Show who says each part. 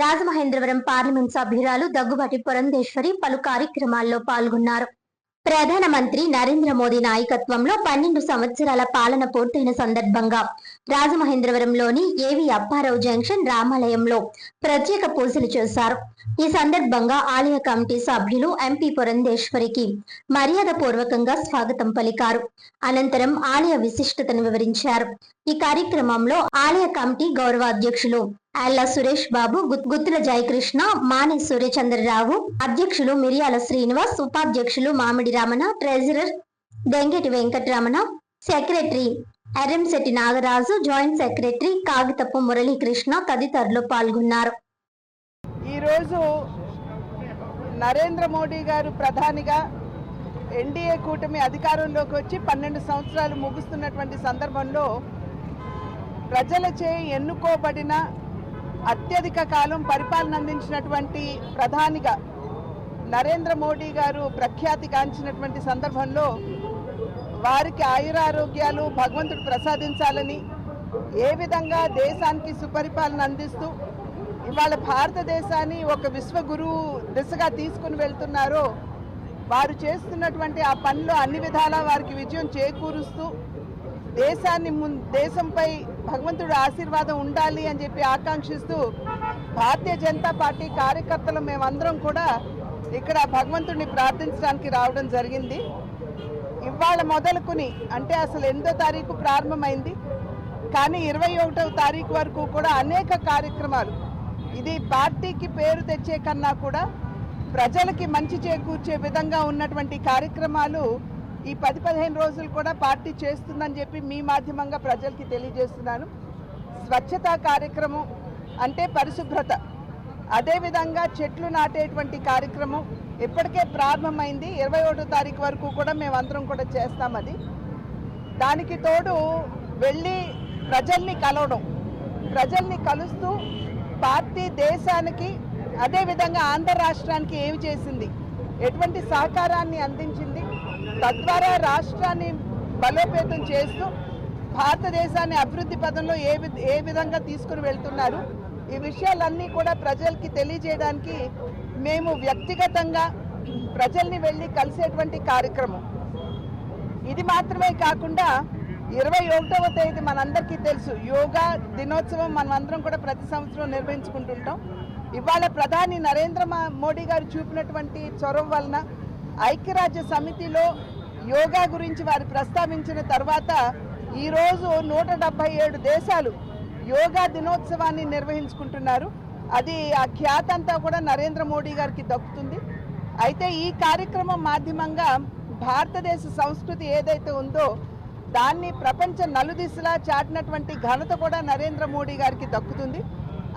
Speaker 1: Rajamahendravaram parliament సభ్యురాలు దగ్గుబాటి పురంధేశ్వరి పలు కార్యక్రమాల్లో పాల్గొన్నారు. ప్రధానమంత్రి నరేంద్ర మోదీ నాయకత్వంలో 12 సంవత్సరాల పాలన పూర్తయిన సందర్భంగా రాజమహేంద్రవరంలోని ఏవి అప్పారావు జంక్షన్ రామాలయంలో ప్రత్యేక పూజలు చేశారు. ఈ సందర్భంగా ఆలయ కమిటీ సభ్యులు ఎంపీ పురంధేశ్వరికి మర్యాద పూర్వకంగా స్వాగతం పలికారు. అనంతరం ఆలయ విశిష్టతను వివరించారు. ఈ కార్యక్రమంలో ఆలయ కమిటీ గౌరవ అధ్యక్షులు అల్లా సురేష్ బాబు, గుత్తుల జయకృష్ణ, మానే సూర్యచంద్రరావు, అధ్యక్షులు మిరియాల శ్రీనివాస్, ఉపాధ్యక్షులు Mamidi Ramana, treasurer Dengeti Venkataramana, secretary Erramsetti Nagaraju, joint secretary Kagitapu Muralikrishna తదితరులు పాల్గొన్నారు.
Speaker 2: ఈరోజు నరేంద్ర మోడీ గారు ప్రధానిగా ఎన్డీఏ కూటమి అధికారంలోకి వచ్చి 12 సంవత్సరాలు ముగుస్తున్నటువంటి సందర్భంలో ప్రజలచే ఎన్నుకోబడిన అత్యధిక కాలం పరిపాలన అందించినటువంటి ప్రధానిగా నరేంద్ర మోడీ గారు ప్రఖ్యాతిగాంచినటువంటి సందర్భంలో వారికి ఆయురారోగ్యాలు భగవంతుడు ప్రసాదించాలని, ఏ విధంగా దేశానికి సుపరిపాలన అందిస్తూ ఇవాళ భారతదేశాన్ని ఒక విశ్వగురువు దిశగా తీసుకుని వెళ్తున్నారో వారు చేస్తున్నటువంటి ఆ పనిలో అన్ని విధాలా వారికి విజయం చేకూరుస్తూ దేశంపై భగవంతుడు ఆశీర్వాదం ఉండాలి అని చెప్పి ఆకాంక్షిస్తూ భారతీయ జనతా పార్టీ కార్యకర్తలు మేమందరం కూడా ఇక్కడ భగవంతుడిని ప్రార్థించడానికి రావడం జరిగింది. ఇవాళ మొదలుకుని అంటే అసలు 8వ తారీఖు ప్రారంభమైంది, కానీ 21వ తారీఖు వరకు కూడా అనేక కార్యక్రమాలు, ఇది పార్టీకి పేరు తెచ్చే కన్నా కూడా ప్రజలకి మంచి చేకూర్చే విధంగా ఉన్నటువంటి కార్యక్రమాలు ఈ 10-15 రోజులు కూడా పార్టీ చేస్తుందని చెప్పి మీ మాధ్యమంగా ప్రజలకి తెలియజేస్తున్నాను. స్వచ్ఛతా కార్యక్రమం అంటే పరిశుభ్రత, అదేవిధంగా చెట్లు నాటేటువంటి కార్యక్రమం ఇప్పటికే ప్రారంభమైంది. 21వ తారీఖు వరకు కూడా మేమందరం కూడా చేస్తాం. అది దానికి తోడు వెళ్ళి ప్రజల్ని కలవడం, ప్రజల్ని కలుస్తూ పార్టీ దేశానికి అదేవిధంగా ఆంధ్ర రాష్ట్రానికి ఏమి చేసింది, ఎటువంటి సహకారాన్ని అందించింది, తద్వారా రాష్ట్రాన్ని బలోపేతం చేస్తూ భారతదేశాన్ని అభివృద్ధి పదంలో ఏ విధంగా తీసుకుని వెళ్తున్నారు, ఈ విషయాలన్నీ కూడా ప్రజలకి తెలియజేయడానికి మేము వ్యక్తిగతంగా ప్రజల్ని వెళ్ళి కలిసేటువంటి కార్యక్రమం. ఇది మాత్రమే కాకుండా 21వ తేదీ మనందరికీ తెలుసు యోగా దినోత్సవం మనమందరం కూడా ప్రతి సంవత్సరం నిర్వహించుకుంటుంటాం. ఇవాళ ప్రధాని నరేంద్ర మోడీ గారు చూపినటువంటి చొరవ వలన ఐక్యరాజ్య సమితిలో యోగా గురించి వారు ప్రస్తావించిన తర్వాత ఈరోజు 177 దేశాలు యోగా దినోత్సవాన్ని నిర్వహించుకుంటున్నారు. అది ఆ ఖ్యాతంతా కూడా నరేంద్ర మోడీ గారికి దక్కుతుంది. అయితే ఈ కార్యక్రమం మాధ్యమంగా భారతదేశ సంస్కృతి ఏదైతే ఉందో దాన్ని ప్రపంచ నలుదిశలా చాటినటువంటి ఘనత కూడా నరేంద్ర మోడీ గారికి దక్కుతుంది.